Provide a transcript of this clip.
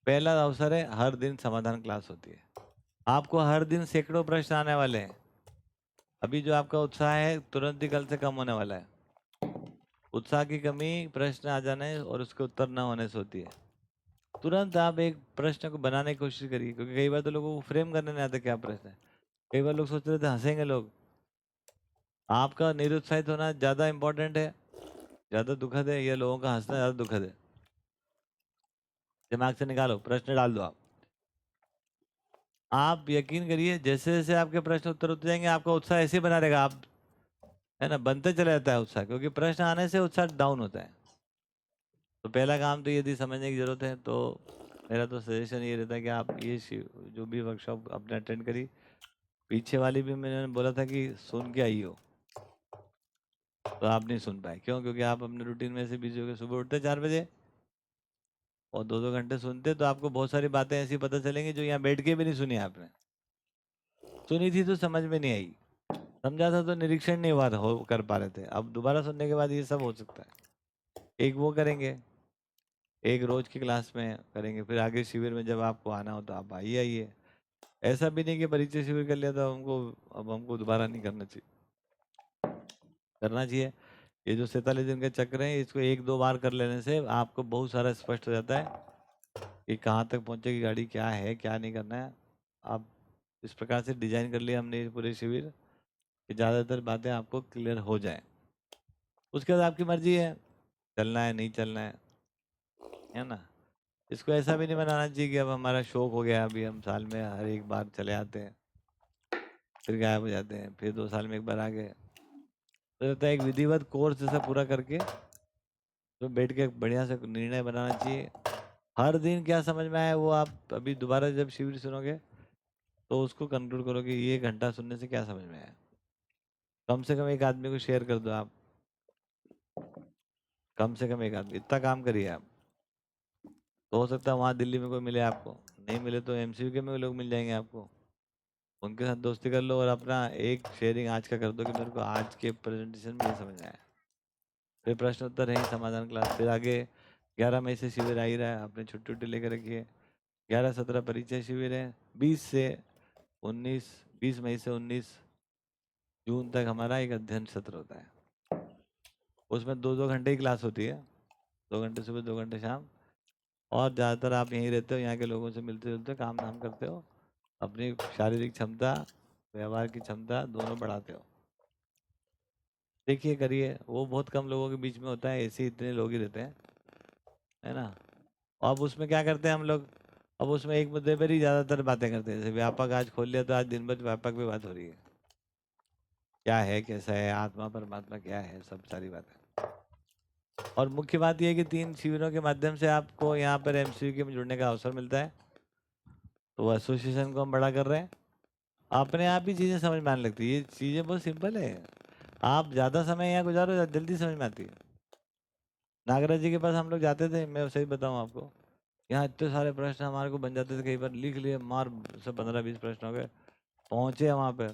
पहला अवसर है, हर दिन समाधान क्लास होती है। आपको हर दिन सैकड़ों प्रश्न आने वाले हैं। अभी जो आपका उत्साह है तुरंत ही कल से कम होने वाला है। उत्साह की कमी प्रश्न आ जाने और उसके उत्तर न होने से होती है। तुरंत आप एक प्रश्न को बनाने की कोशिश करिए, क्योंकि कई बार तो लोगों को फ्रेम करने नहीं आता क्या प्रश्न है। कई बार लोग सोच रहे थे हंसेंगे लोग। आपका निरुत्साहित होना ज़्यादा इंपॉर्टेंट है, ज़्यादा दुखद है, या लोगों का हंसना ज़्यादा दुखद है? दिमाग से निकालो, प्रश्न डाल दो आप यकीन करिए जैसे जैसे आपके प्रश्न उत्तर होते जाएंगे आपका उत्साह ऐसे ही बना रहेगा। आप है ना, बनते चला जाता है उत्साह, क्योंकि प्रश्न आने से उत्साह डाउन होता है। तो पहला काम तो यदि समझने की जरूरत है तो मेरा तो सजेशन ये रहता है कि आप ये जो भी वर्कशॉप आपने अटेंड करी, पीछे वाली भी मैंने बोला था कि सुन के आई हो, तो आप नहीं सुन पाए। क्यों? क्योंकि आप अपने रूटीन में से बिजी हो गए। सुबह उठते 4 बजे और 2-2 घंटे सुनते, तो आपको बहुत सारी बातें ऐसी पता चलेंगी जो यहाँ बैठ के भी नहीं सुनी आपने। सुनी थी तो समझ में नहीं आई, समझा था तो निरीक्षण नहीं हुआ था, हो कर पा रहे थे। अब दोबारा सुनने के बाद ये सब हो सकता है। एक वो करेंगे, एक रोज की क्लास में करेंगे, फिर आगे शिविर में जब आपको आना हो तो आप आइए आइए। ऐसा भी नहीं कि परिचय शिविर कर लिया तो हमको दोबारा नहीं करना चाहिए, करना चाहिए। ये जो 47 दिन के चक्र है, इसको 1-2 बार कर लेने से आपको बहुत सारा स्पष्ट हो जाता है कि कहाँ तक पहुँचेगी गाड़ी, क्या है क्या नहीं करना है। आप इस प्रकार से डिजाइन कर लिया हमने ये पूरे शिविर कि ज़्यादातर बातें आपको क्लियर हो जाए। उसके बाद आपकी मर्जी है, चलना है नहीं चलना है ना। इसको ऐसा भी नहीं बनाना चाहिए कि अब हमारा शौक हो गया, अभी हम साल में हर एक बार चले आते हैं, फिर गायब हो जाते हैं, फिर 2 साल में एक बार आ गए। तो रहता है एक विधिवत कोर्स जैसा पूरा करके तो बैठ के बढ़िया से निर्णय बनाना चाहिए। हर दिन क्या समझ में आया वो आप अभी दोबारा जब शिविर सुनोगे तो उसको कंक्लूड करो कि ये घंटा सुनने से क्या समझ में आया। कम से कम एक आदमी को शेयर कर दो आप, कम से कम एक आदमी, इतना काम करिए आप। तो हो सकता है वहाँ दिल्ली में कोई मिले आपको, नहीं मिले तो एमसीयू के में लोग मिल जाएंगे आपको, उनके साथ दोस्ती कर लो और अपना एक शेयरिंग आज का कर दो कि मेरे को आज के प्रेजेंटेशन में ये समझ आया। फिर प्रश्न उत्तर है, समाधान क्लास, फिर आगे 11 मई से शिविर आ ही रहा है, आपने छुट्टी उट्टी लेकर रखी है। 11-17 परिचय शिविर है, 20 मई से 19 जून तक हमारा एक अध्ययन सत्र होता है। उसमें 2-2 घंटे की क्लास होती है, 2 घंटे सुबह 2 घंटे शाम। और ज़्यादातर आप यहीं रहते हो, यहाँ के लोगों से मिलते जुलते काम धाम करते हो, अपनी शारीरिक क्षमता व्यवहार की क्षमता दोनों बढ़ाते हो। देखिए करिए, वो बहुत कम लोगों के बीच में होता है, ऐसे इतने लोग ही रहते हैं, है ना। अब उसमें क्या करते हैं हम लोग, अब उसमें एक मुद्दे पर ही ज़्यादातर बातें करते हैं। जैसे व्यापक आज खोल लिया तो आज दिन भर व्यापक पे बात हो रही है, क्या है कैसा है आत्मा परमात्मा क्या है, सब सारी बातें। और मुख्य बात यह है कि 3 शिविरों के माध्यम से आपको यहाँ पर एमसीयू में जुड़ने का अवसर मिलता है। तो एसोसिएशन को हम बड़ा कर रहे हैं, अपने आप ही चीज़ें समझ में आने लगती है। ये चीज़ें बहुत सिंपल है, आप ज़्यादा समय यहाँ गुजारो जल्दी समझ में आती है। नागराज जी के पास हम लोग जाते थे, मैं सही बताऊँ आपको, यहाँ इतने सारे प्रश्न हमारे को बन जाते थे, कई बार लिख लिए मार से 15-20 प्रश्न हो गए, पहुँचे वहाँ पे